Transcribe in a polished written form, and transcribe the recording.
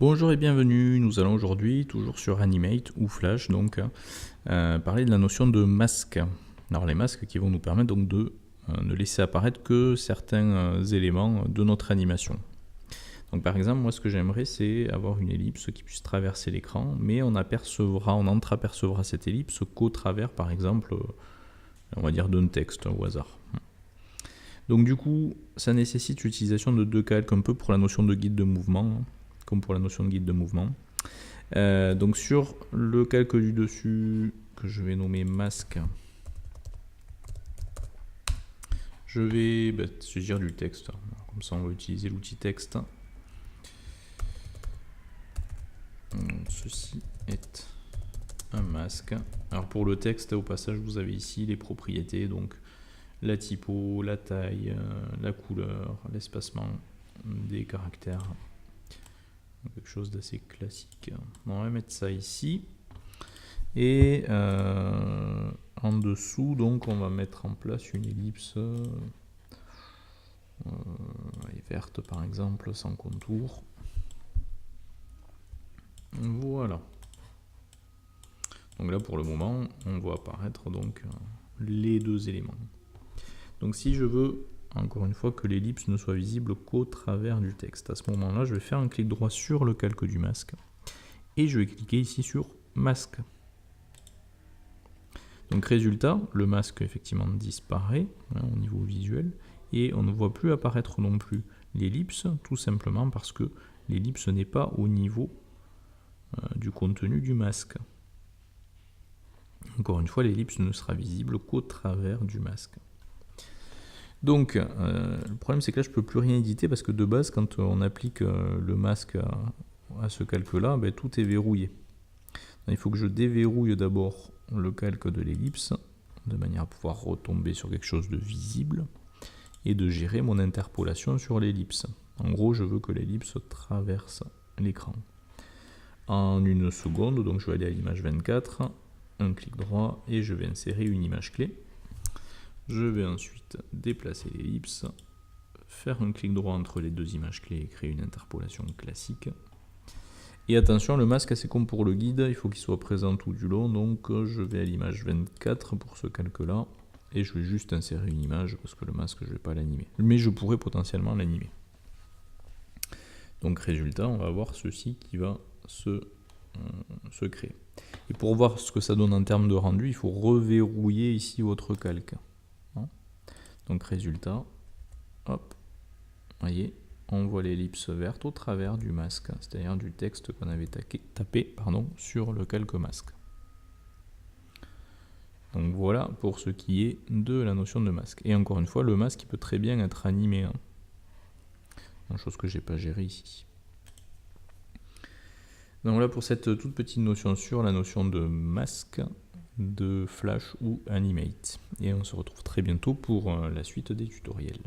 Bonjour et bienvenue, nous allons aujourd'hui, toujours sur Animate ou Flash, donc parler de la notion de masque. Alors les masques qui vont nous permettre donc de ne laisser apparaître que certains éléments de notre animation. Donc par exemple, moi ce que j'aimerais c'est avoir une ellipse qui puisse traverser l'écran, mais on entreapercevra cette ellipse qu'au travers par exemple, on va dire d'un texte au hasard. Donc du coup, ça nécessite l'utilisation de deux calques, un peu pour la notion de guide de mouvement, comme pour la notion de guide de mouvement. Donc sur le calque du dessus, que je vais nommer masque, je vais saisir du texte. Comme ça, on va utiliser l'outil texte. Ceci est un masque. Alors pour le texte, au passage, vous avez ici les propriétés, donc la typo, la taille, la couleur, l'espacement des caractères. Quelque chose d'assez classique. On va mettre ça ici. Et en dessous, donc, on va mettre en place une ellipse verte, par exemple, sans contour. Voilà. Donc là, pour le moment, on voit apparaître donc les deux éléments. Donc si je veux, encore une fois, que l'ellipse ne soit visible qu'au travers du texte, à ce moment-là, je vais faire un clic droit sur le calque du masque et je vais cliquer ici sur masque. Donc résultat, le masque effectivement disparaît au niveau visuel et on ne voit plus apparaître non plus l'ellipse, tout simplement parce que l'ellipse n'est pas au niveau du contenu du masque. Encore une fois, l'ellipse ne sera visible qu'au travers du masque. Donc, le problème c'est que là je ne peux plus rien éditer parce que de base, quand on applique le masque à ce calque-là, tout est verrouillé. Il faut que je déverrouille d'abord le calque de l'ellipse, de manière à pouvoir retomber sur quelque chose de visible, et de gérer mon interpolation sur l'ellipse. En gros, je veux que l'ellipse traverse l'écran. En une seconde, donc je vais aller à l'image 24, un clic droit, et je vais insérer une image clé. Je vais ensuite déplacer l'ellipse, faire un clic droit entre les deux images clés et créer une interpolation classique. Et attention, le masque, c'est comme pour le guide, il faut qu'il soit présent tout du long, donc je vais à l'image 24 pour ce calque-là, et je vais juste insérer une image, parce que le masque, je ne vais pas l'animer. Mais je pourrais potentiellement l'animer. Donc résultat, on va avoir ceci qui va se créer. Et pour voir ce que ça donne en termes de rendu, il faut reverrouiller ici votre calque. Donc résultat, hop, voyez, on voit l'ellipse verte au travers du masque, c'est-à-dire du texte qu'on avait tapé sur le calque masque. Donc voilà pour ce qui est de la notion de masque. Et encore une fois, le masque il peut très bien être animé, une chose que je n'ai pas gérée ici. Donc voilà pour cette toute petite notion sur la notion de masque, de Flash ou Animate. Et on se retrouve très bientôt pour la suite des tutoriels.